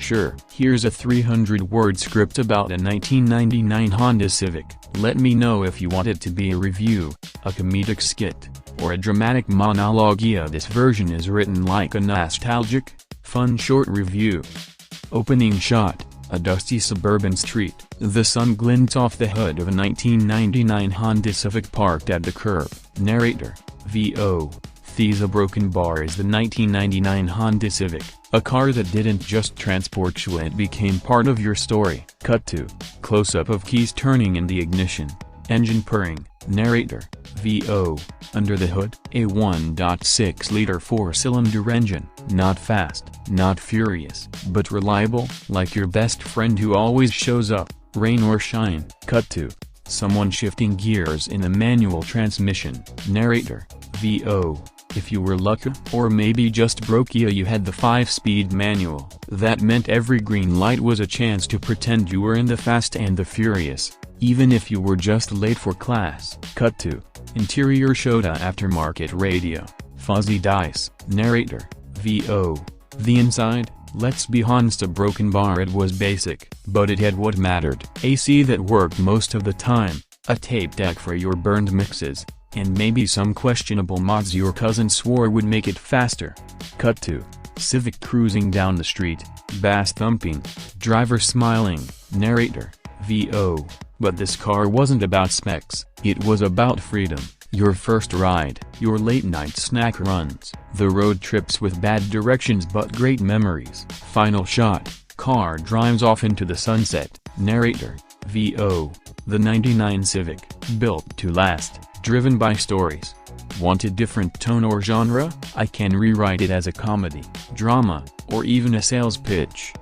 Sure. Here's a 300-word script about a 1999 Honda Civic. Let me know if you want it to be a review, a comedic skit, or a dramatic monologue. Yeah, this version is written like a nostalgic, fun short review. Opening shot, a dusty suburban street. The sun glints off the hood of a 1999 Honda Civic parked at the curb. Narrator, VO. The broken bar is the 1999 Honda Civic, a car that didn't just transport you, it became part of your story. Cut to close-up of keys turning in the ignition, engine purring. Narrator, VO. Under the hood, a 1.6-liter 4-cylinder engine. Not fast, not furious, but reliable, like your best friend who always shows up, rain or shine. Cut to someone shifting gears in a manual transmission. Narrator, VO. If you were lucky, or maybe just broke, you had the 5-speed manual. That meant every green light was a chance to pretend you were in the Fast and the Furious, even if you were just late for class. Cut to interior Shota aftermarket radio, fuzzy dice. Narrator, VO. The inside, let's be honest, a broken bar. It was basic, but it had what mattered. AC that worked most of the time, a tape deck for your burned mixes, and maybe some questionable mods your cousin swore would make it faster. Cut to Civic cruising down the street, bass thumping, driver smiling. Narrator, VO. But this car wasn't about specs, it was about freedom. Your first ride, your late-night snack runs, the road trips with bad directions but great memories. Final shot, car drives off into the sunset. Narrator, VO. The 99 Civic, built to last, driven by stories. Want a different tone or genre? I can rewrite it as a comedy, drama, or even a sales pitch.